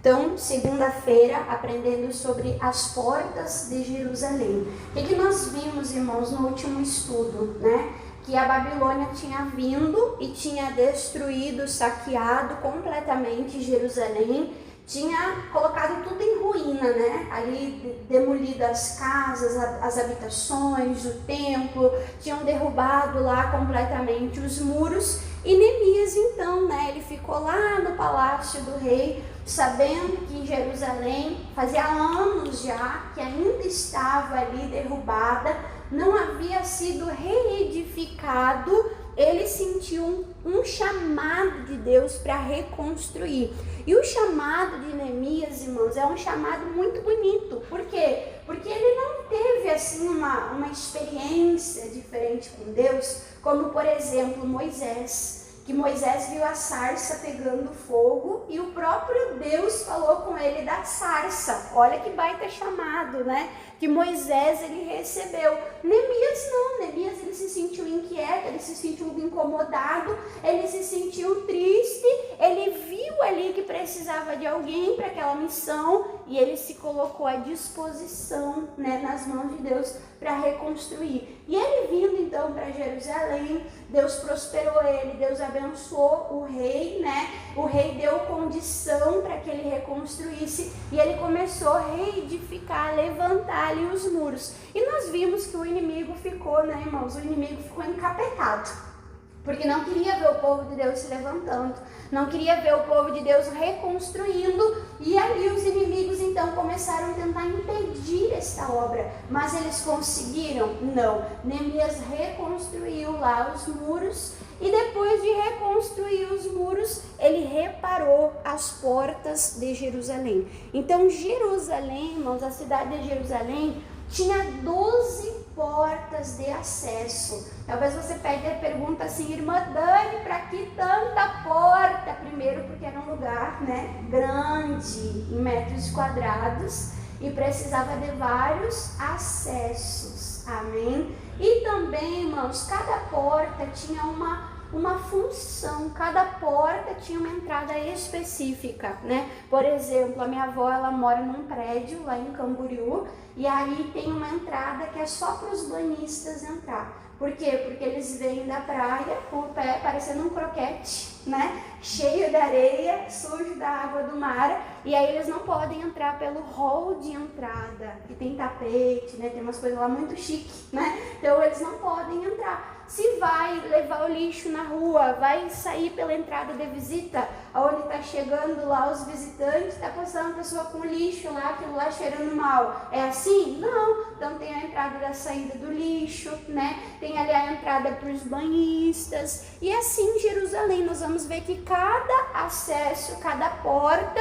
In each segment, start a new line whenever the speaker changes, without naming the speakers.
Então, segunda-feira, aprendendo sobre as portas de Jerusalém. O que nós vimos, irmãos, no último estudo, né? Que a Babilônia tinha vindo e tinha destruído, saqueado completamente Jerusalém, tinha colocado tudo em ruína, né? Ali demolido as casas, as habitações, o templo, tinham derrubado lá completamente os muros. E Neemias, então, né? Ele ficou lá no palácio do rei, sabendo que Jerusalém fazia anos já que ainda estava ali derrubada, não havia sido reedificado. Ele sentiu um chamado de Deus para reconstruir. E o chamado de Neemias, irmãos, é um chamado muito bonito. Por quê? Porque ele não teve assim uma experiência diferente com Deus, como por exemplo Moisés. Que Moisés viu a sarça pegando fogo e o próprio Deus falou com ele da sarça. Olha que baita chamado, né? Que Moisés ele recebeu. Neemias não, Neemias ele se sentiu inquieto, ele se sentiu incomodado, ele se sentiu triste, ele viu ali que precisava de alguém para aquela missão e ele se colocou à disposição, né, nas mãos de Deus para reconstruir. E ele vindo então para Jerusalém, Deus prosperou ele, Deus abençoou o rei, né? O rei deu condição para que ele reconstruísse e ele começou a reedificar, levantar ali os muros. E nós vimos que o inimigo ficou, né, irmãos? O inimigo ficou encapetado, porque não queria ver o povo de Deus se levantando, não queria ver o povo de Deus reconstruindo, e ali os inimigos então começaram a tentar impedir esta obra, mas eles conseguiram? Não. Neemias reconstruiu lá os muros, e depois de reconstruir os muros, ele reparou as portas de Jerusalém. Então Jerusalém, irmãos, a cidade de Jerusalém tinha 12 portas de acesso. Talvez você pegue e pergunta assim: irmã Dani, para que tanta porta? Primeiro porque era um lugar, né, grande, em metros quadrados, e precisava de vários acessos, amém? E também, irmãos, cada porta tinha uma função, cada porta tinha uma entrada específica, né? Por exemplo, a minha avó, ela mora num prédio lá em Camboriú, e aí tem uma entrada que é só para os banhistas entrar. Por quê? Porque eles vêm da praia com o pé parecendo um croquete, né? Cheio de areia, sujo da água do mar, e aí eles não podem entrar pelo hall de entrada, que tem tapete, né? Tem umas coisas lá muito chique, né? Então eles não podem entrar. Se vai levar o lixo na rua, vai sair pela entrada de visita, onde está chegando lá os visitantes, está passando a pessoa com lixo lá, aquilo lá cheirando mal. É assim? Não. Então tem a entrada da saída do lixo, né? Tem ali a entrada para os banhistas. E assim em Jerusalém nós vamos ver que cada acesso, cada porta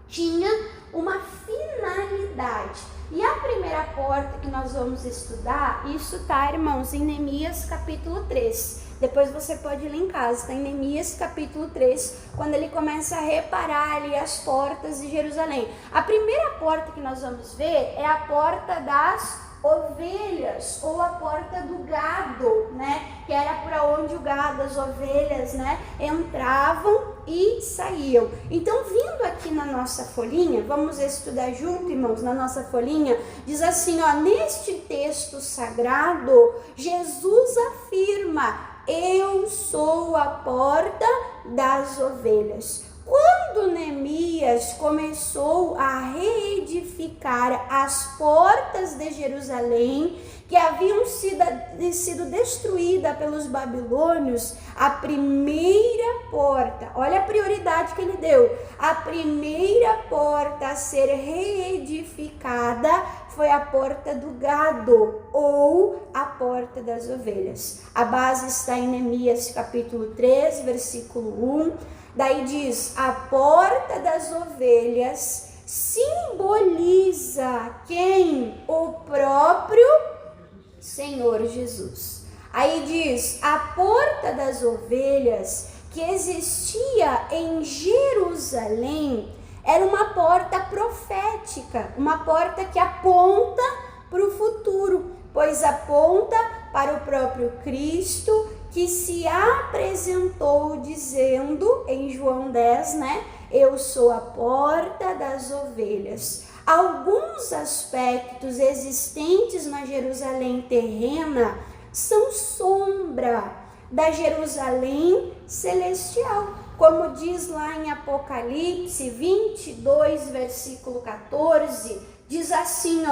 tinha uma finalidade. E a primeira porta que nós vamos estudar, isso está, irmãos, em Neemias capítulo 3. Depois você pode ler em casa, está em Neemias capítulo 3, quando ele começa a reparar ali as portas de Jerusalém. A primeira porta que nós vamos ver é a porta das ovelhas, ou a porta do gado, né? Que era por onde o gado, as ovelhas, né, entravam e saíam. Então, vindo aqui na nossa folhinha, vamos estudar junto, irmãos, na nossa folhinha, diz assim, ó: neste texto sagrado, Jesus afirma: eu sou a porta das ovelhas. Quando Neemias começou a reedificar as portas de Jerusalém, que haviam sido destruídas pelos babilônios, a primeira porta, olha a prioridade que ele deu, a primeira porta a ser reedificada foi a porta do gado, ou a porta das ovelhas. A base está em Neemias capítulo 3, versículo 1. Daí diz: a porta das ovelhas simboliza quem? O próprio Senhor Jesus. Aí diz: a porta das ovelhas que existia em Jerusalém era uma porta profética, uma porta que aponta para o futuro, pois aponta para o próprio Cristo, que se apresentou dizendo, em João 10, né? Eu sou a porta das ovelhas. Alguns aspectos existentes na Jerusalém terrena são sombra da Jerusalém celestial. Como diz lá em Apocalipse 22, versículo 14, diz assim,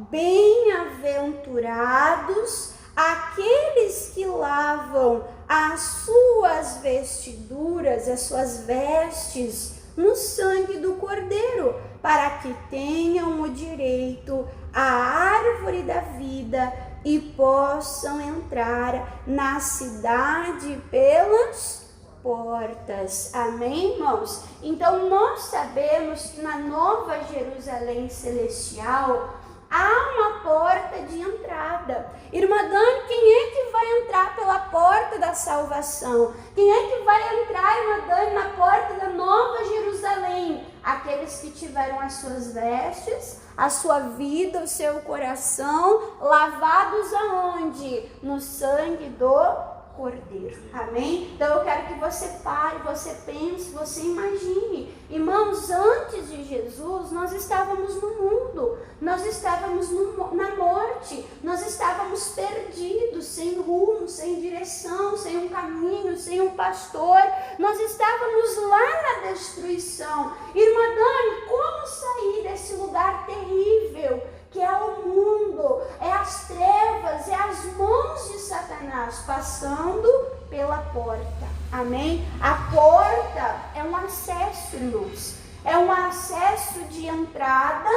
bem-aventurados aqueles que lavam as suas vestiduras, as suas vestes, no sangue do Cordeiro, para que tenham o direito à árvore da vida e possam entrar na cidade pelas portas. Amém, irmãos? Então, nós sabemos que na Nova Jerusalém Celestial há uma porta de entrada. Irmã Dani, quem é que vai entrar pela porta da salvação? Quem é que vai entrar, irmã Dani, na porta da Nova Jerusalém? Aqueles que tiveram as suas vestes, a sua vida, o seu coração, lavados aonde? No sangue do Cordeiro. Amém? Então eu quero que você pare, você pense, você imagine. Irmãos, antes de Jesus, nós estávamos no mundo, nós estávamos na morte, nós estávamos perdidos, sem rumo, sem direção, sem um caminho, sem um pastor, nós estávamos lá na destruição. Irmã Dani, como sair desse lugar terrível que é o mundo, é as trevas, é as mãos de Satanás, passando pela porta? Amém? A porta é um acesso, irmãos, é um acesso de entrada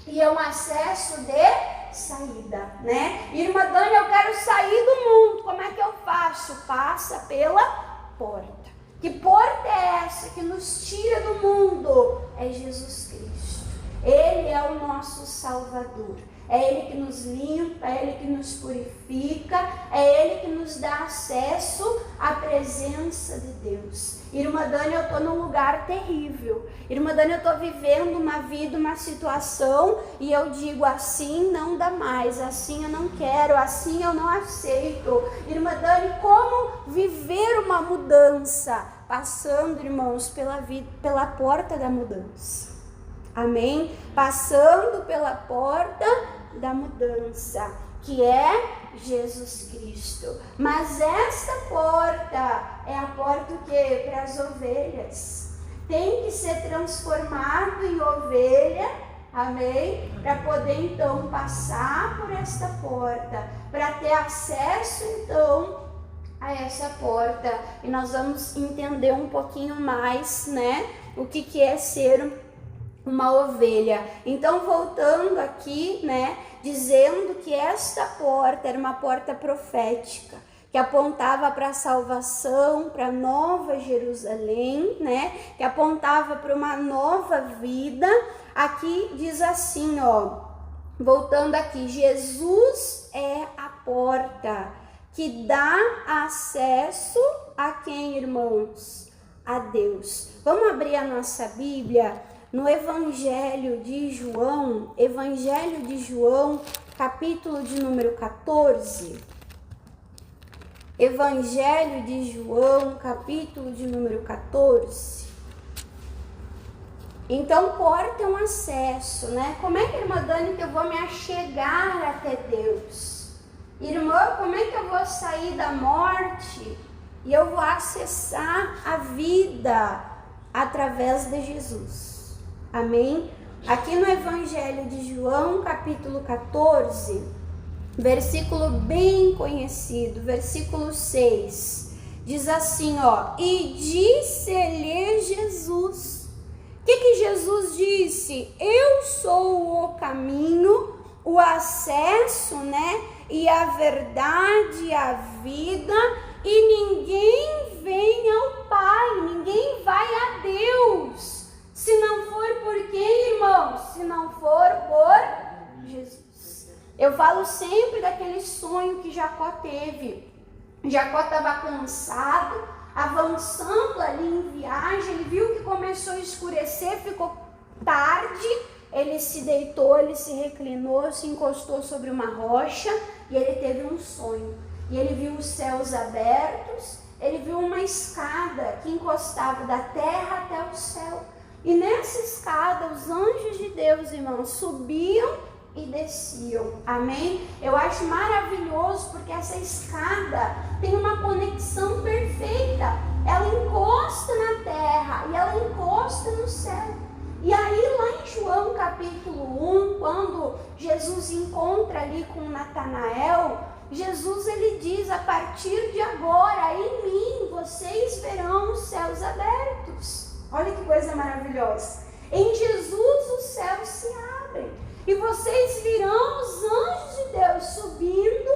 e é um acesso de saída, né? Irmã Dani, eu quero sair do mundo, como é que eu faço? Passa pela porta. Que porta é essa que nos tira do mundo? É Jesus Cristo. Ele é o nosso Salvador, é Ele que nos limpa, é Ele que nos purifica, é Ele que nos dá acesso à presença de Deus. Irmã Dani, eu estou num lugar terrível. Irmã Dani, eu estou vivendo uma vida, uma situação, e eu digo, assim não dá mais, assim eu não quero, assim eu não aceito. Irmã Dani, como viver uma mudança? Passando, irmãos, pela porta da mudança. Amém? Passando pela porta da mudança, que é Jesus Cristo. Mas esta porta é a porta o quê? Para as ovelhas. Tem que ser transformado em ovelha, amém? Para poder então passar por esta porta, para ter acesso então a essa porta. E nós vamos entender um pouquinho mais, né? O que é ser uma ovelha. Então, voltando aqui, né, dizendo que esta porta era uma porta profética, que apontava para a salvação, para a Nova Jerusalém, né, que apontava para uma nova vida. Aqui diz assim, voltando aqui, Jesus é a porta que dá acesso a quem, irmãos? A Deus. Vamos abrir a nossa Bíblia no Evangelho de João, capítulo de número 14. Evangelho de João, capítulo de número 14. Então, porta é um acesso, né? Como é que, irmã Dani, que eu vou me achegar até Deus? Irmã, como é que eu vou sair da morte e eu vou acessar a vida através de Jesus? Amém? Aqui no Evangelho de João, capítulo 14, versículo bem conhecido, versículo 6, diz assim, e disse-lhe Jesus. O que Jesus disse? Eu sou o caminho, o acesso, né? E a verdade e a vida, e ninguém vem ao Pai, ninguém vai a Deus, se não for por quem, irmãos? Se não for por Jesus. Eu falo sempre daquele sonho que Jacó teve. Jacó estava cansado, avançando ali em viagem, ele viu que começou a escurecer, ficou tarde, ele se deitou, ele se reclinou, se encostou sobre uma rocha e ele teve um sonho. E ele viu os céus abertos, ele viu uma escada que encostava da terra até o céu. E nessa escada, os anjos de Deus, irmãos, subiam e desciam. Amém? Eu acho maravilhoso porque essa escada tem uma conexão perfeita. Ela encosta na terra e ela encosta no céu. E aí lá em João capítulo 1, quando Jesus encontra ali com Natanael, Jesus ele diz: a partir de agora em mim vocês verão os céus abertos. Olha que coisa maravilhosa. Em Jesus os céus se abrem e vocês virão os anjos de Deus subindo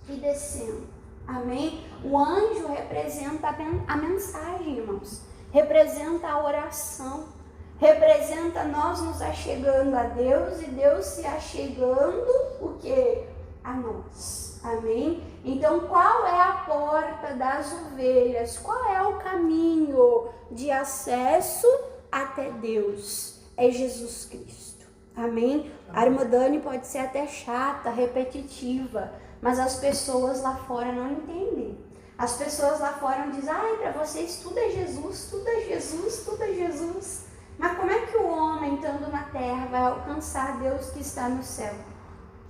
e descendo. Amém? O anjo representa a mensagem, irmãos. Representa a oração. Representa nós nos achegando a Deus e Deus se achegando o quê? A nós. Amém? Então, qual é a porta das ovelhas? Qual é o caminho de acesso até Deus? É Jesus Cristo. Amém? A irmã Dani pode ser até chata, repetitiva, mas as pessoas lá fora não entendem. As pessoas lá fora dizem: ai, para vocês tudo é Jesus, tudo é Jesus, tudo é Jesus. Mas como é que o homem, estando na terra, vai alcançar Deus que está no céu?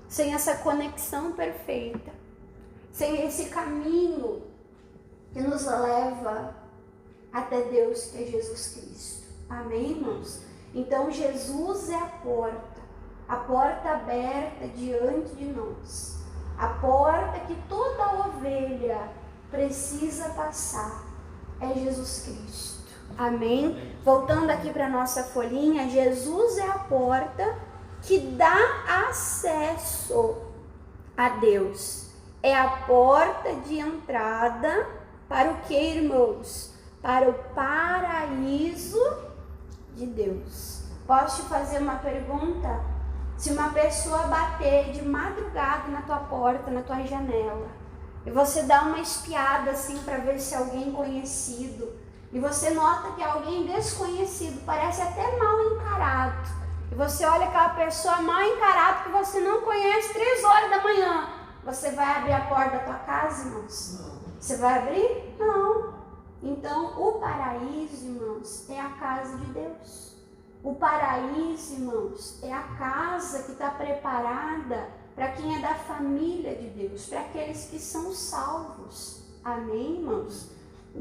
Sem essa conexão perfeita, sem esse caminho que nos leva até Deus, que é Jesus Cristo. Amém, irmãos? Então Jesus é a porta aberta diante de nós, a porta que toda ovelha precisa passar, é Jesus Cristo. Amém? Voltando aqui para a nossa folhinha, Jesus é a porta que dá acesso a Deus. É a porta de entrada para o que, irmãos? Para o paraíso de Deus. Posso te fazer uma pergunta? Se uma pessoa bater de madrugada na tua porta, na tua janela, e você dá uma espiada assim para ver se é alguém conhecido, e você nota que alguém desconhecido, parece até mal encarado, e você olha aquela pessoa mal encarada que você não conhece 3 horas da manhã, você vai abrir a porta da tua casa, irmãos? Não. Você vai abrir? Não. Então, o paraíso, irmãos, é a casa de Deus. O paraíso, irmãos, é a casa que está preparada para quem é da família de Deus, para aqueles que são salvos. Amém, irmãos?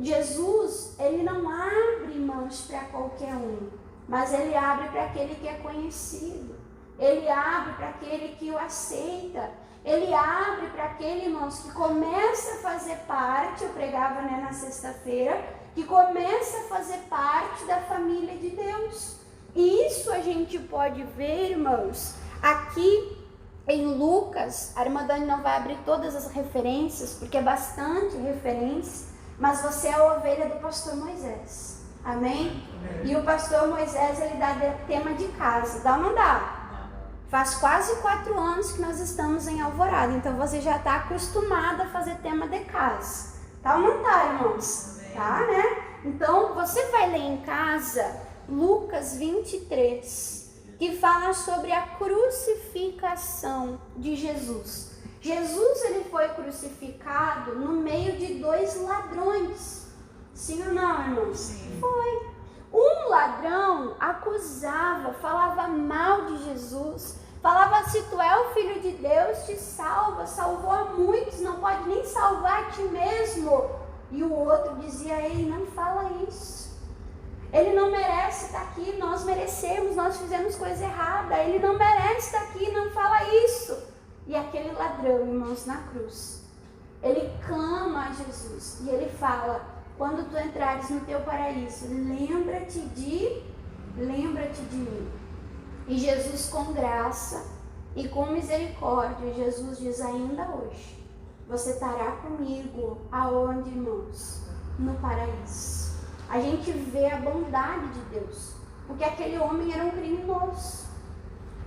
Jesus, ele não abre mãos para qualquer um, mas ele abre para aquele que é conhecido. Ele abre para aquele que o aceita. Ele abre para aquele, irmãos, que começa a fazer parte, eu pregava na sexta-feira, que começa a fazer parte da família de Deus. E isso a gente pode ver, irmãos, aqui em Lucas. A irmã Dani não vai abrir todas as referências, porque é bastante referência, mas você é a ovelha do pastor Moisés. Amém? E o pastor Moisés, ele dá tema de casa. Dá ou não dá? Faz quase 4 anos que nós estamos em Alvorada, então você já está acostumado a fazer tema de casa. Tá ou não tá, irmãos? Tá, né? Então, você vai ler em casa Lucas 23, que fala sobre a crucificação de Jesus. Jesus, ele foi crucificado no meio de 2 ladrões. Sim ou não, irmãos? Sim. Foi. Um ladrão acusava, falava mal de Jesus, falava: se tu é o Filho de Deus, te salva, salvou a muitos, não pode nem salvar a ti mesmo. E o outro dizia: ei, não fala isso. Ele não merece estar aqui, nós merecemos, nós fizemos coisa errada, ele não merece estar aqui, não fala isso. E aquele ladrão, irmãos, na cruz, ele clama a Jesus e ele fala: quando tu entrares no teu paraíso, lembra-te de mim. E Jesus, com graça e com misericórdia, Jesus diz: ainda hoje você estará comigo. Aonde, irmãos? No paraíso. A gente vê a bondade de Deus, porque aquele homem era um criminoso.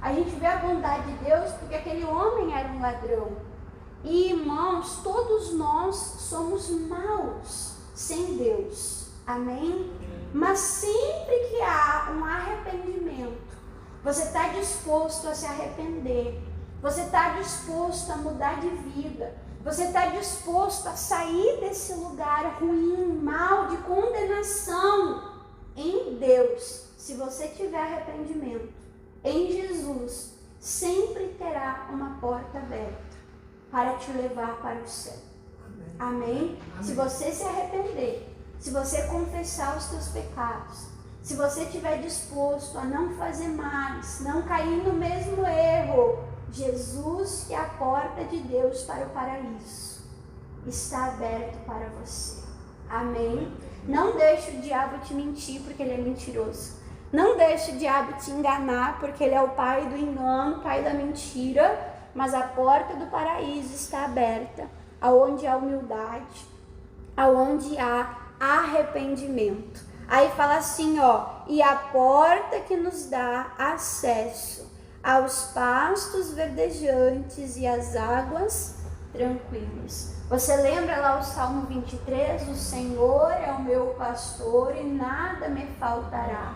A gente vê a bondade de Deus porque aquele homem era um ladrão. E, irmãos, todos nós somos maus sem Deus. Amém? Mas sempre que há um arrependimento, você está disposto a se arrepender, você está disposto a mudar de vida, Você está disposto a sair desse lugar ruim, mal, de condenação em Deus? Se você tiver arrependimento em Jesus, sempre terá uma porta aberta para te levar para o céu. Amém? Se você se arrepender, se você confessar os teus pecados, se você estiver disposto a não fazer mais, não cair no mesmo erro, Jesus, que é a porta de Deus para o paraíso, está aberto para você. Amém? Não deixe o diabo te mentir, porque ele é mentiroso. Não deixe o diabo te enganar, porque ele é o pai do engano, pai da mentira. Mas a porta do paraíso está aberta, aonde há humildade, aonde há arrependimento. Aí fala assim, e a porta que nos dá acesso aos pastos verdejantes e às águas tranquilas. Você lembra lá o Salmo 23? O Senhor é o meu pastor e nada me faltará.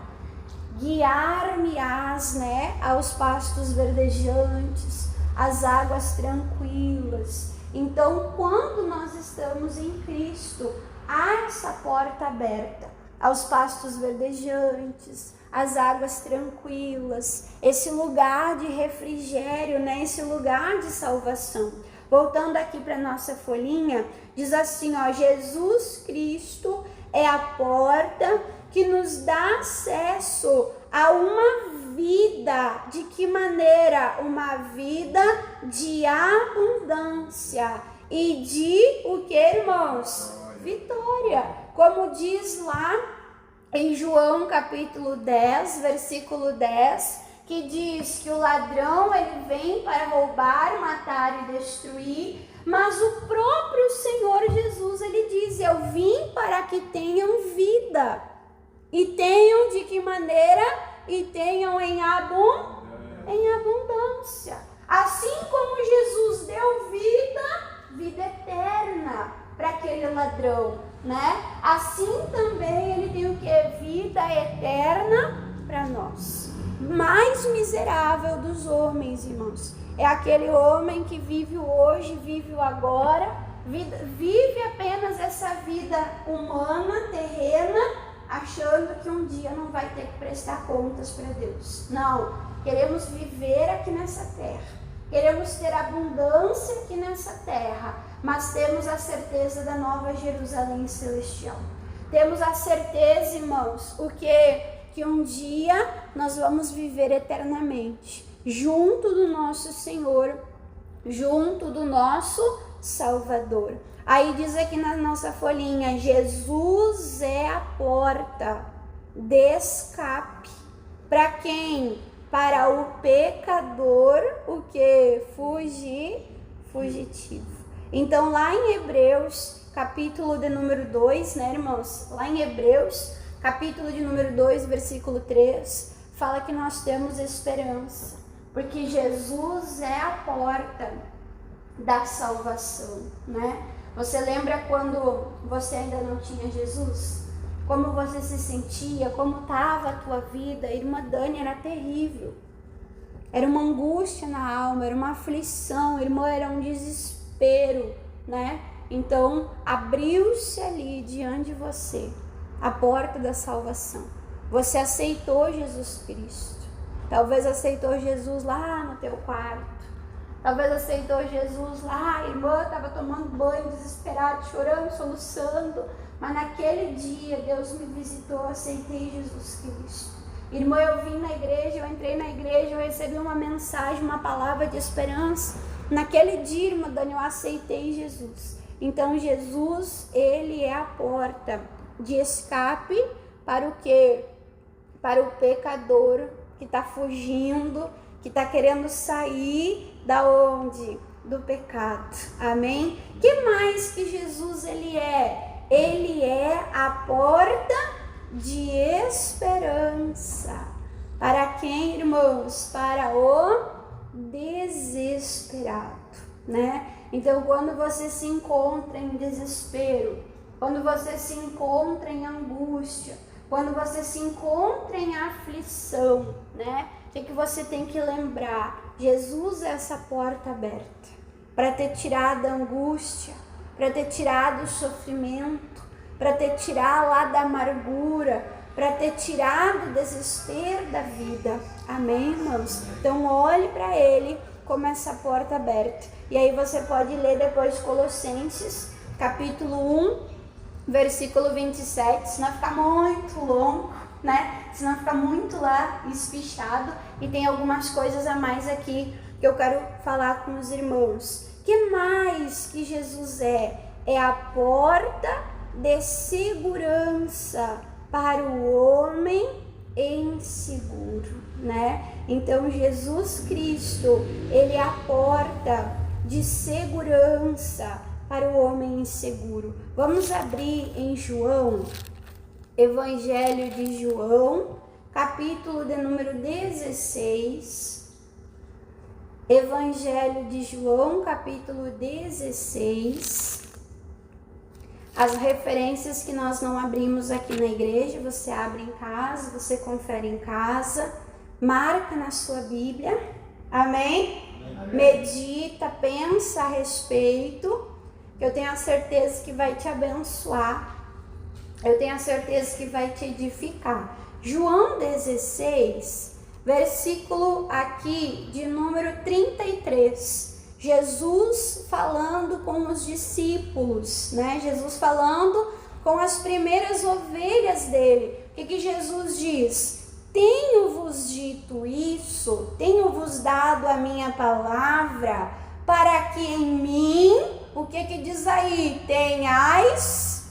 Guiar-me-ás, aos pastos verdejantes, às águas tranquilas. Então, quando nós estamos em Cristo, há essa porta aberta aos pastos verdejantes, às águas tranquilas, esse lugar de refrigério, esse lugar de salvação. Voltando aqui para nossa folhinha, diz assim, Jesus Cristo é a porta que nos dá acesso a uma vida. De que maneira? Uma vida de abundância e de o que, irmãos? Vitória. Como diz lá em João capítulo 10, versículo 10, que diz que o ladrão ele vem para roubar, matar e destruir, mas o próprio Senhor Jesus ele diz: eu vim para que tenham vida. E tenham de que maneira? E tenham em abundância. Assim como Jesus deu vida eterna para aquele ladrão, Assim também ele tem o que? Vida eterna para nós. Mais miserável dos homens, irmãos, é aquele homem que vive o hoje, vive o agora, vive apenas essa vida humana, terrena, achando que um dia não vai ter que prestar contas para Deus. Não, queremos viver aqui nessa terra, queremos ter abundância aqui nessa terra, mas temos a certeza da nova Jerusalém celestial. Temos a certeza, irmãos, que um dia nós vamos viver eternamente, junto do nosso Senhor, junto do nosso Salvador. Aí diz aqui na nossa folhinha, Jesus é a porta de escape. Para quem? Para o pecador, o que? Fugitivo. Então lá em Hebreus, capítulo de número 2, irmãos? Lá em Hebreus, capítulo de número 2, versículo 3, fala que nós temos esperança, porque Jesus é a porta da salvação, Você lembra quando você ainda não tinha Jesus? Como você se sentia? Como estava a tua vida? Irmã Dani, era terrível. Era uma angústia na alma, era uma aflição, irmã, era um desespero, Então, abriu-se ali diante de você a porta da salvação. Você aceitou Jesus Cristo. Talvez aceitou Jesus lá no teu quarto. Talvez aceitou Jesus lá, a irmã estava tomando banho, desesperada, chorando, soluçando. Mas naquele dia Deus me visitou, aceitei Jesus Cristo. Irmã, eu vim na igreja, eu entrei na igreja, eu recebi uma mensagem, uma palavra de esperança. Naquele dia, irmã Dani, eu aceitei Jesus. Então Jesus, ele é a porta de escape para o quê? Para o pecador que está fugindo, que está querendo sair da onde? Do pecado. Amém? Que mais que Jesus ele é? Ele é a porta de esperança. Para quem, irmãos? Para o desesperado, Então, quando você se encontra em desespero, quando você se encontra em angústia, quando você se encontra em aflição, O que você tem que lembrar? Jesus é essa porta aberta. para ter tirado a angústia, para ter tirado o sofrimento, para ter tirado lá da amargura, para ter tirado o desespero da vida. Amém, irmãos? Então olhe para Ele como essa porta aberta. E aí você pode ler depois Colossenses, capítulo 1, versículo 27, senão fica muito longo, né? Senão fica muito lá espichado. E tem algumas coisas a mais aqui que eu quero falar com os irmãos. Que mais que Jesus é? É a porta de segurança para o homem inseguro, né? Então Jesus Cristo, Ele é a porta de segurança para o homem inseguro. Vamos abrir em João, Evangelho de João, capítulo de número 16. Evangelho de João, capítulo 16. As referências que nós não abrimos aqui na igreja, você abre em casa, você confere em casa, marca na sua Bíblia, amém? Amém. Medita, pensa a respeito, que eu tenho a certeza que vai te abençoar, eu tenho a certeza que vai te edificar. João 16, versículo aqui de número 33. Jesus falando com os discípulos, né? Jesus falando com as primeiras ovelhas dele. O que Jesus diz? Tenho-vos dito isso, tenho-vos dado a minha palavra, para que em mim, o que diz aí? Tenhais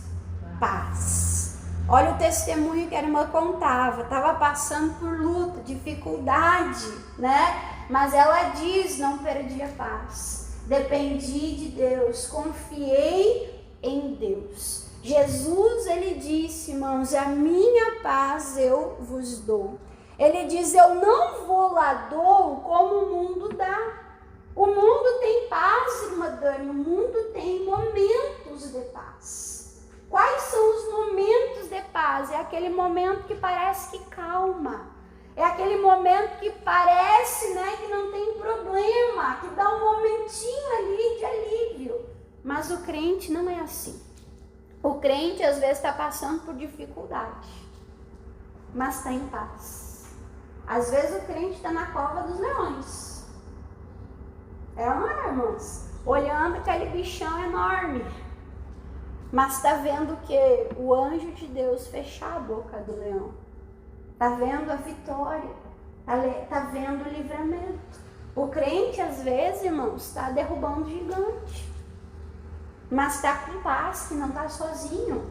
paz. Olha o testemunho que a irmã contava, estava passando por luta, dificuldade, né? Mas ela diz, não perdi a paz, dependi de Deus, confiei em Deus. Jesus, ele disse, irmãos, a minha paz eu vos dou. Ele diz, eu não vou lá dou como o mundo dá. O mundo tem paz, irmã Dani, o mundo tem momentos de paz. Quais são os momentos de paz? É aquele momento que parece que calma. É aquele momento que parece, né, que não tem problema, que dá um momentinho ali de alívio. Mas o crente não é assim. O crente às vezes está passando por dificuldade, mas está em paz. Às vezes o crente está na cova dos leões. É ou não é, irmãos? Olhando aquele bichão enorme, mas está vendo o quê? O anjo de Deus fechar a boca do leão. Está vendo a vitória, está vendo o livramento. O crente, às vezes, irmãos, está derrubando gigante, mas está com paz, que não está sozinho,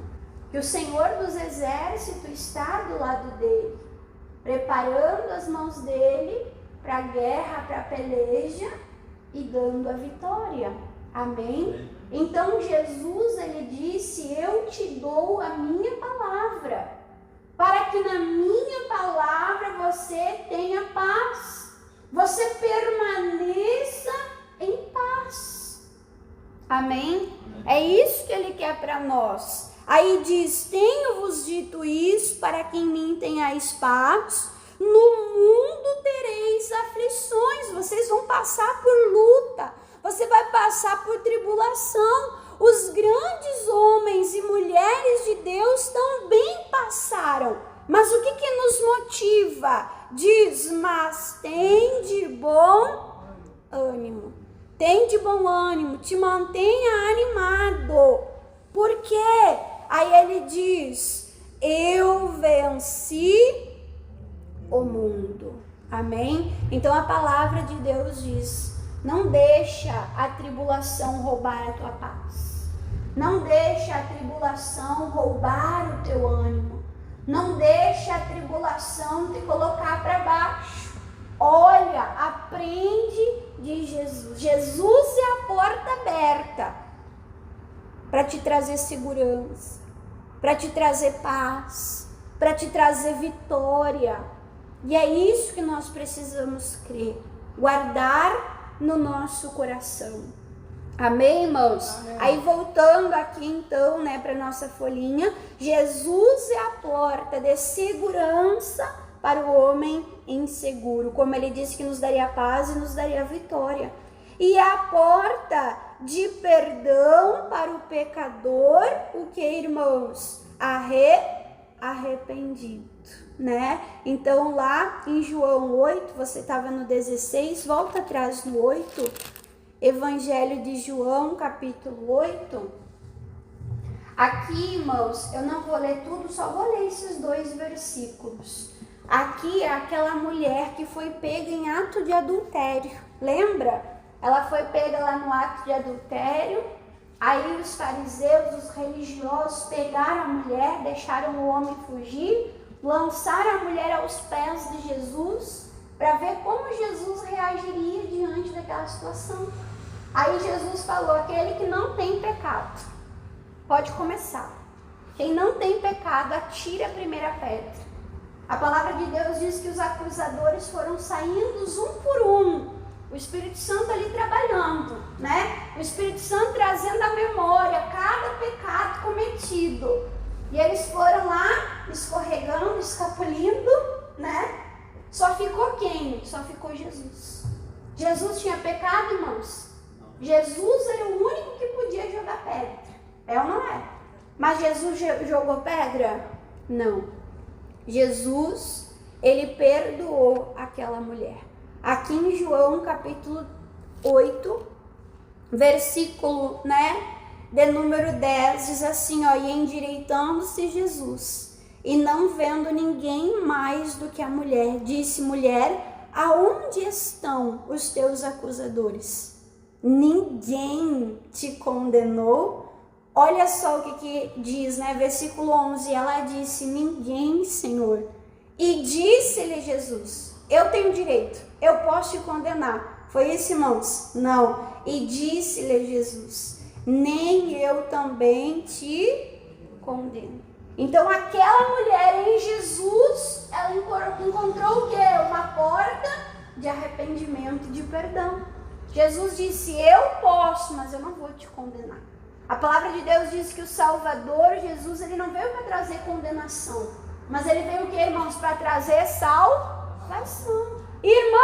que o Senhor dos Exércitos está do lado dele, preparando as mãos dele para a guerra, para a peleja e dando a vitória. Amém? Então Jesus, ele disse, eu te dou a minha palavra, para que na minha palavra você tenha paz, você permaneça em paz. Amém? É isso que ele quer para nós. Aí diz, tenho-vos dito isso para que em mim tenhais paz, no mundo tereis aflições, vocês vão passar por luta, você vai passar por tribulação. Os grandes homens e mulheres de Deus também passaram. Mas o que nos motiva? Diz, mas tem de bom ânimo. Tem de bom ânimo, te mantenha animado. Por quê? Aí ele diz, eu venci o mundo. Amém? Então a palavra de Deus diz, não deixa a tribulação roubar a tua paz. Não deixa a tribulação roubar o teu ânimo. Não deixa a tribulação te colocar para baixo. Olha, aprende de Jesus. Jesus é a porta aberta para te trazer segurança, para te trazer paz, para te trazer vitória. E é isso que nós precisamos crer, guardar no nosso coração. Amém, irmãos? Amém. Aí voltando aqui então, né, para nossa folhinha, Jesus é a porta de segurança para o homem inseguro, como ele disse que nos daria paz e nos daria vitória. e a porta de perdão para o pecador, o que, irmãos? Arrependido, né? Então lá em João 8, você estava no 16, volta atrás no 8, Evangelho de João, capítulo 8. Aqui, irmãos, eu não vou ler tudo, só vou ler esses 2 versículos. Aqui é aquela mulher que foi pega em ato de adultério, lembra? Ela foi pega lá no ato de adultério, aí os fariseus, os religiosos pegaram a mulher, deixaram o homem fugir, lançaram a mulher aos pés de Jesus, para ver como Jesus reagiria diante daquela situação. Aí Jesus falou, aquele que não tem pecado, pode começar. Quem não tem pecado, atire a primeira pedra. A palavra de Deus diz que os acusadores foram saindo um por um. O Espírito Santo ali trabalhando, né? O Espírito Santo trazendo à memória cada pecado cometido. E eles foram lá, escorregando, escapulindo, né? Só ficou quem? Só ficou Jesus. Jesus tinha pecado, irmãos? Jesus era o único que podia jogar pedra. É ou não é? Mas Jesus jogou pedra? Não. Jesus, ele perdoou aquela mulher. Aqui em João capítulo 8, versículo, de número 10, diz assim, ó, e endireitando-se Jesus, e não vendo ninguém mais do que a mulher, disse, mulher, aonde estão os teus acusadores? Ninguém te condenou? Olha só o que diz, versículo 11, ela disse, ninguém, Senhor. E disse-lhe Jesus, eu tenho direito, eu posso te condenar. Foi isso, irmãos? Não. E disse-lhe Jesus, nem eu também te condeno. Então aquela mulher em Jesus, ela encontrou o quê? Uma porta de arrependimento, de perdão. Jesus disse, eu posso, mas eu não vou te condenar. A palavra de Deus diz que o Salvador, Jesus, ele não veio para trazer condenação, mas ele veio o que, irmãos? Para trazer salvação. Irmã,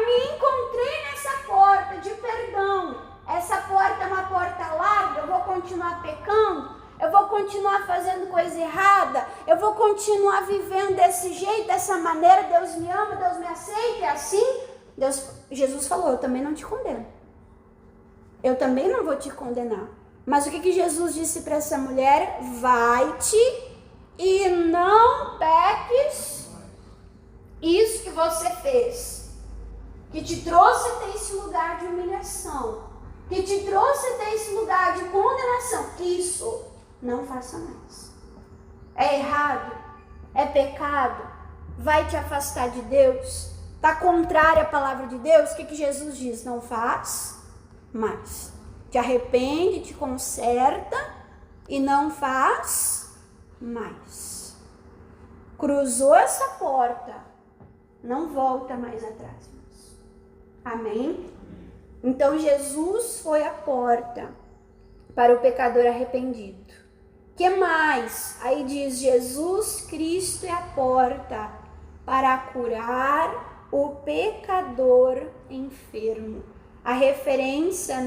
me encontrei nessa porta de perdão. Essa porta é uma porta larga, eu vou continuar pecando, eu vou continuar fazendo coisa errada, eu vou continuar vivendo desse jeito, dessa maneira, Deus me ama, Deus me aceita, é assim? Jesus falou, eu também não te condeno. Eu também não vou te condenar. Mas o que Jesus disse para essa mulher? Vai-te e não peques isso que você fez, que te trouxe até esse lugar de humilhação, que te trouxe até esse lugar de condenação. Isso não faça mais. É errado, é pecado, vai te afastar de Deus, está contrário à palavra de Deus. O que Jesus diz? Não faz mais. Te arrepende, te conserta e não faz mais. Cruzou essa porta, não volta mais atrás. Amém? Então Jesus foi a porta para o pecador arrependido. Que mais? Aí diz, Jesus Cristo é a porta para curar o pecador enfermo. A referência,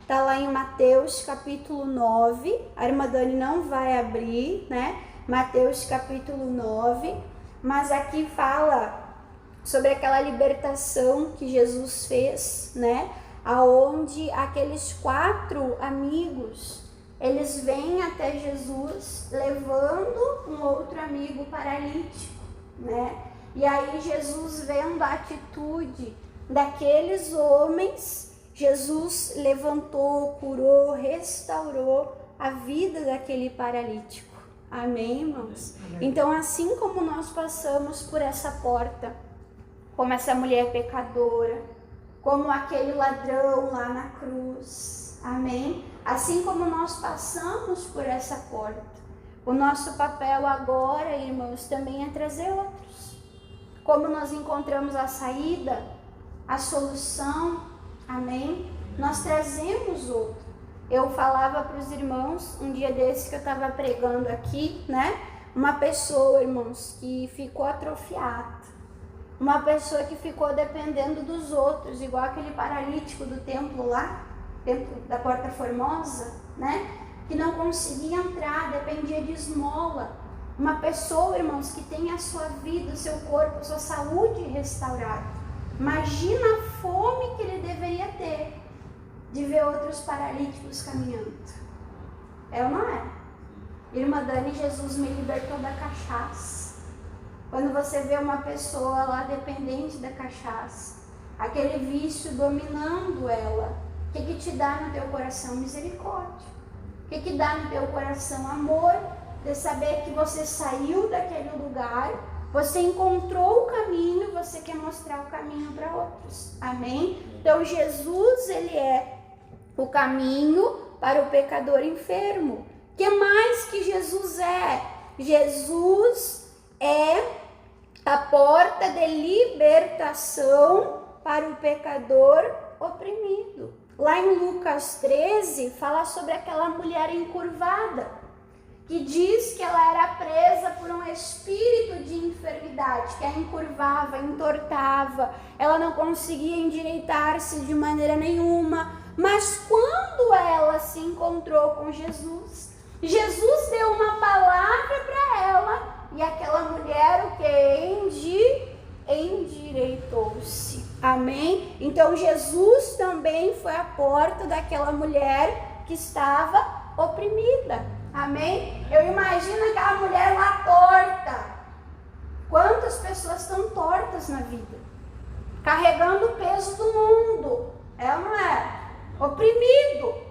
tá lá em Mateus capítulo 9, a irmã Dani não vai abrir, Mateus capítulo 9, mas aqui fala sobre aquela libertação que Jesus fez, aonde aqueles 4 amigos, eles vêm até Jesus levando um outro amigo paralítico, E aí Jesus, vendo a atitude daqueles homens, Jesus levantou, curou, restaurou a vida daquele paralítico. Amém, irmãos? Então, assim como nós passamos por essa porta, como essa mulher pecadora, como aquele ladrão lá na cruz, amém? Assim como nós passamos por essa porta, o nosso papel agora, irmãos, também é trazer outros. Como nós encontramos a saída, a solução, amém? Nós trazemos outro. Eu falava para os irmãos, um dia desse que eu estava pregando aqui, uma pessoa, irmãos, que ficou atrofiada. Uma pessoa que ficou dependendo dos outros, igual aquele paralítico do templo lá, templo da Porta Formosa, né? Que não conseguia entrar, dependia de esmola. Uma pessoa, irmãos, que tem a sua vida, o seu corpo, a sua saúde restaurada. Imagina a fome que ele deveria ter de ver outros paralíticos caminhando. É ou não é? Irmã Dani, Jesus me libertou da cachaça. Quando você vê uma pessoa lá dependente da cachaça, aquele vício dominando ela, o que te dá no teu coração? Misericórdia. O que dá no teu coração? Amor, de saber que você saiu daquele lugar, você encontrou o caminho, você quer mostrar o caminho para outros. Amém? Então Jesus, ele é o caminho para o pecador enfermo. O que mais que Jesus é? Jesus é a porta de libertação para o pecador oprimido. Lá em Lucas 13, fala sobre aquela mulher encurvada, que diz que ela era presa por um espírito de enfermidade, que a encurvava, entortava, ela não conseguia endireitar-se de maneira nenhuma. Mas quando ela se encontrou com Jesus, Jesus deu uma palavra para ela, e aquela mulher, o que? Endireitou-se. Amém? Então Jesus também foi a porta daquela mulher que estava oprimida. Amém? Eu imagino aquela mulher lá torta. Quantas pessoas estão tortas na vida? Carregando o peso do mundo. É ou não é? Oprimido.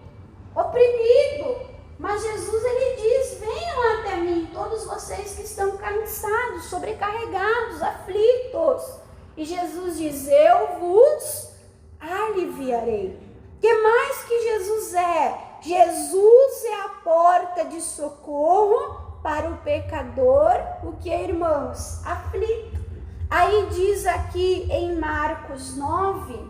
Mas Jesus, ele diz: venham até mim, todos vocês que estão cansados, sobrecarregados, aflitos. E Jesus diz: eu vos aliviarei. O que mais que Jesus é? Jesus é a porta de socorro para o pecador, o que, irmãos? Aflito. Aí diz aqui em Marcos 9,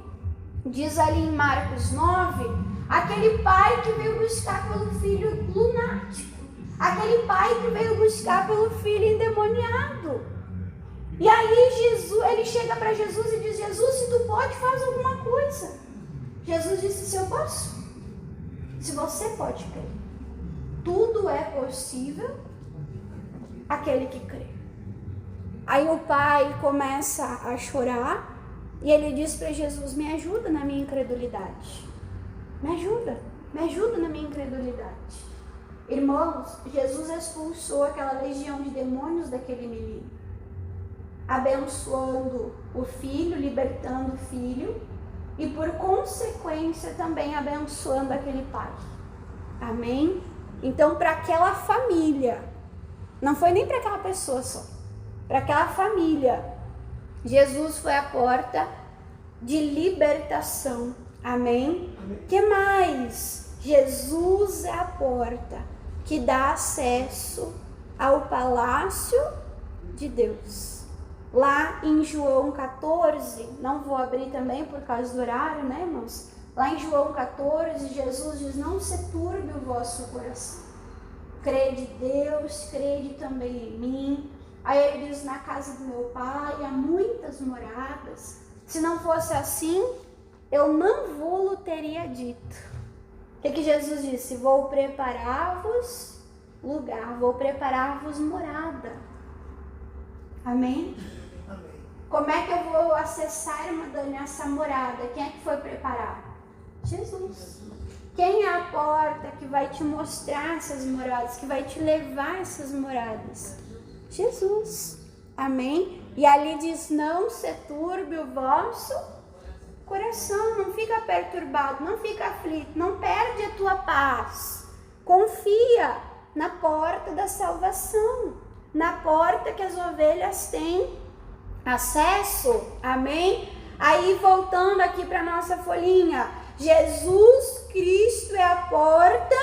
aquele pai que veio buscar pelo filho lunático, aquele pai que veio buscar pelo filho endemoniado. E aí Jesus, ele chega para Jesus e diz: Jesus, se tu pode, faz alguma coisa. Jesus disse: se eu posso, se você pode crer, tudo é possível aquele que crê. Aí o pai começa a chorar e ele diz para Jesus: me ajuda na minha incredulidade. Me ajuda na minha incredulidade. Irmãos, Jesus expulsou aquela legião de demônios daquele menino, abençoando o filho, libertando o filho e por consequência também abençoando aquele pai. Amém? Então, para aquela família, não foi nem para aquela pessoa só, para aquela família, Jesus foi a porta de libertação. Amém? O que mais? Jesus é a porta que dá acesso ao palácio de Deus. Lá em João 14, não vou abrir também por causa do horário, né, irmãos? Lá em João 14, Jesus diz: não se turbe o vosso coração. Crede em Deus, crede também em mim. Aí ele diz: na casa do meu pai há muitas moradas. Se não fosse assim, eu não vou-lo teria dito. O que Jesus disse? Vou preparar-vos lugar, vou preparar-vos morada. Amém? Amém? Como é que eu vou acessar, irmã Dani, essa morada? Quem é que foi preparar? Jesus. Quem é a porta que vai te mostrar essas moradas, que vai te levar a essas moradas? Jesus. Amém? E ali diz: não se turbe o vosso coração, não fica perturbado, não fica aflito, não perde a tua paz. Confia na porta da salvação, na porta que as ovelhas têm acesso. Amém? Aí voltando aqui para nossa folhinha, Jesus Cristo é a porta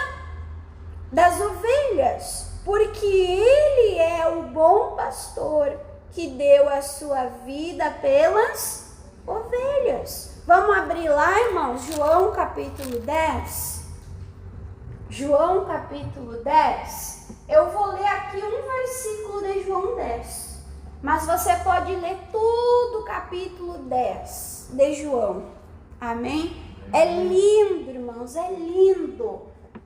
das ovelhas, porque Ele é o bom pastor que deu a sua vida pelas ovelhas. Vamos abrir lá, irmãos, João capítulo 10. João capítulo 10. Eu vou ler aqui um versículo de João 10. Mas você pode ler todo o 10 de João. Amém? É lindo, irmãos, é lindo.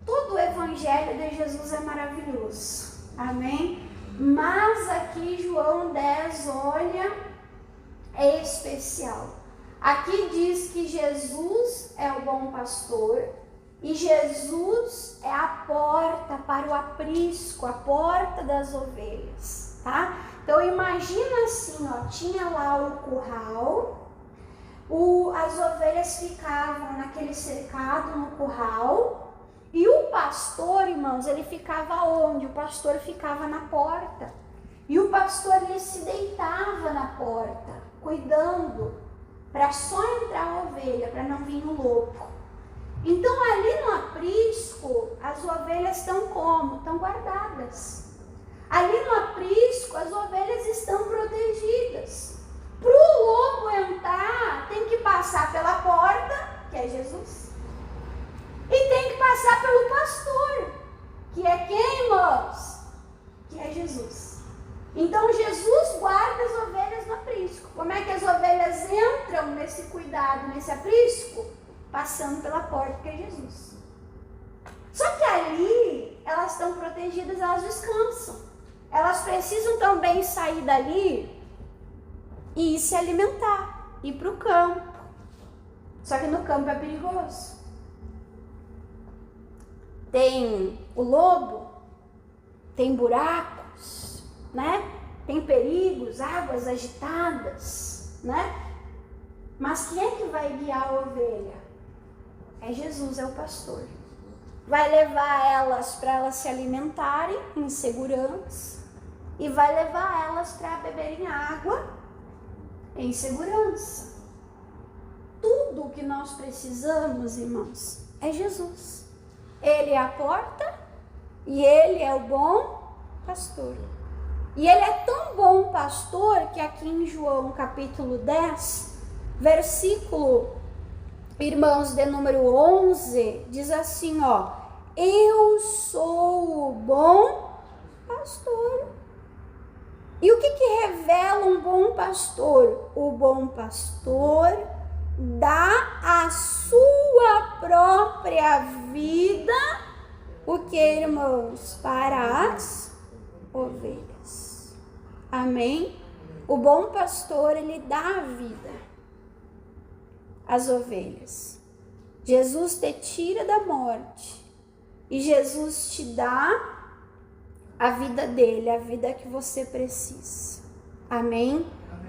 Todo o evangelho de Jesus é maravilhoso. Amém? Mas aqui João 10, olha, é especial. Aqui diz que Jesus é o bom pastor e Jesus é a porta para o aprisco, a porta das ovelhas, tá? Então imagina assim, ó, tinha lá o curral, as ovelhas ficavam naquele cercado no curral. E o pastor, irmãos, ele ficava onde? O pastor ficava na porta. E o pastor, ele se deitava na porta, cuidando, para só entrar a ovelha, para não vir o lobo. Então, ali no aprisco, as ovelhas estão como? Estão guardadas. Ali no aprisco, as ovelhas estão protegidas. Para o lobo entrar, tem que passar pela porta, que é Jesus. E tem que passar pelo pastor, que é quem, irmãos? Que é Jesus. Então Jesus guarda as ovelhas no aprisco. Como é que as ovelhas entram nesse cuidado, nesse aprisco? Passando pela porta, que é Jesus. Só que ali, elas estão protegidas, elas descansam. Elas precisam também sair dali e ir se alimentar, ir para o campo. Só que no campo é perigoso. Tem o lobo, tem buracos, né? Tem perigos, águas agitadas, né? Mas quem é que vai guiar a ovelha? É Jesus, é o pastor. Vai levar elas para elas se alimentarem em segurança e vai levar elas para beberem água em segurança. Tudo o que nós precisamos, irmãos, é Jesus. Ele é a porta e ele é o bom pastor. E ele é tão bom pastor que aqui em João capítulo 10, versículo, irmãos, de número 11, diz assim, ó: eu sou o bom pastor. E o que revela um bom pastor? O bom pastor dá a sua própria vida, o que, irmãos? Para as ovelhas. Amém? O bom pastor, ele dá a vida às ovelhas. Jesus te tira da morte e Jesus te dá a vida dele, a vida que você precisa. Amém?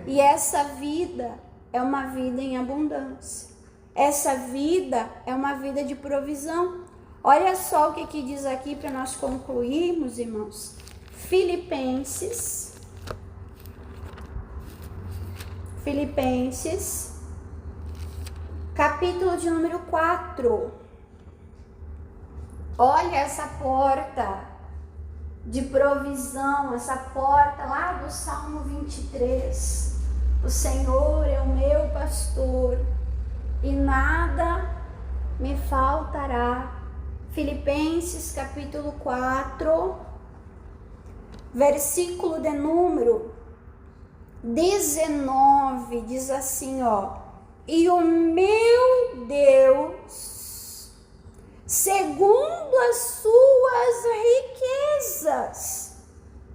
E essa vida é uma vida em abundância. Essa vida é uma vida de provisão. Olha só o que diz aqui para nós concluirmos, irmãos. Filipenses, capítulo de número 4. Olha essa porta de provisão, essa porta lá do Salmo 23. O Senhor é o meu pastor e nada me faltará. Filipenses capítulo 4, versículo de número 19, diz assim, ó: e o meu Deus, segundo as suas riquezas,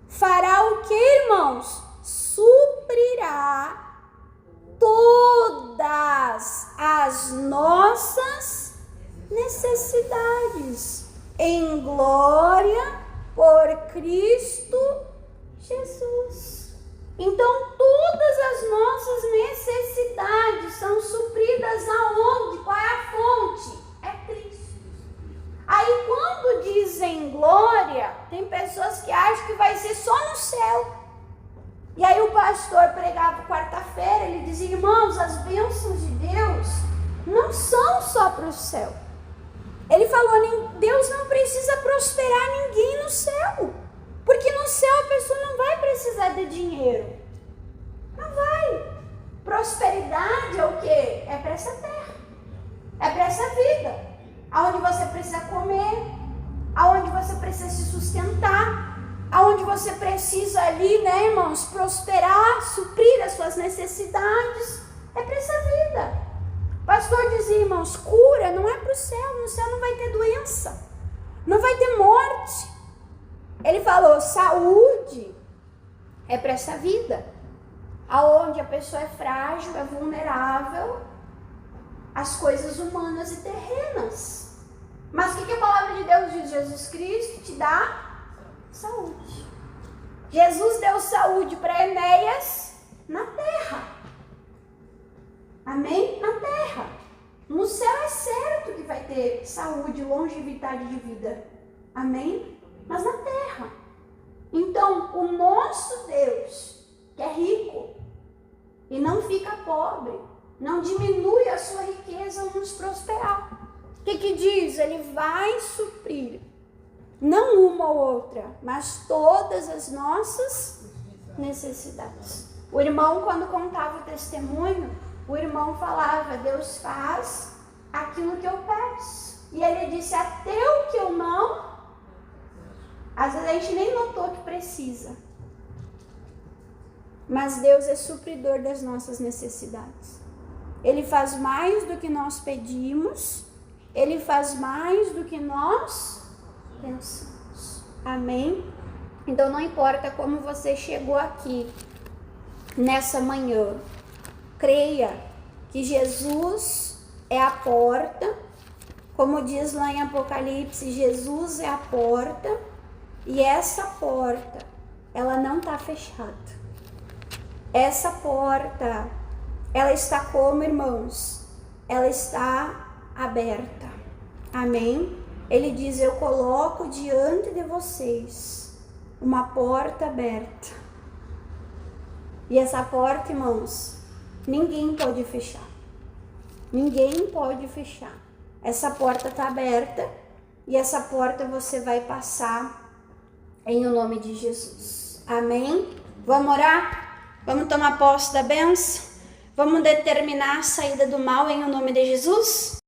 fará o que, irmãos? Suprirá todas as nossas necessidades em glória por Cristo Jesus. Então todas as nossas necessidades são supridas aonde? Qual é a fonte? É Cristo. Aí quando dizem glória, tem pessoas que acham que vai ser só no céu. E aí o pastor pregava quarta-feira, ele dizia: irmãos, as bênçãos de Deus não são só para o céu. Ele falou: Deus não precisa prosperar ninguém no céu, porque no céu a pessoa não vai precisar de dinheiro. Não vai. Prosperidade é o quê? É para essa terra, é para essa vida, aonde você precisa comer, aonde você precisa se sustentar, aonde você precisa ali, né, irmãos, prosperar, suprir as suas necessidades, é para essa vida, aonde a pessoa é frágil, é vulnerável às coisas humanas e terrenas. Mas o que a palavra de Deus diz? Jesus Cristo te dá saúde. Jesus deu saúde para Enéas na terra. Amém? Na terra. No céu é certo que vai ter saúde, longevidade de vida. Amém? Mas na terra. Então, o nosso Deus, que é rico e não fica pobre, não diminui a sua riqueza ao nos prosperar. O que diz? Ele vai suprir, não uma ou outra, mas todas as nossas necessidades. O irmão, quando contava o testemunho, o irmão falava: Deus faz aquilo que eu peço. E ele disse: até o que eu não... Às vezes a gente nem notou que precisa. Mas Deus é supridor das nossas necessidades. Ele faz mais do que nós pedimos. Ele faz mais do que nós pensamos. Amém? Então não importa como você chegou aqui nessa manhã. Creia que Jesus é a porta. Como diz lá em Apocalipse, Jesus é a porta. E essa porta, ela não está fechada. Essa porta, ela está como, irmãos? Ela está aberta. Amém? Ele diz: eu coloco diante de vocês uma porta aberta. E essa porta, irmãos, ninguém pode fechar. Ninguém pode fechar. Essa porta está aberta e essa porta você vai passar em o nome de Jesus. Amém? Vamos orar? Vamos tomar posse da bênção? Vamos determinar a saída do mal em o nome de Jesus?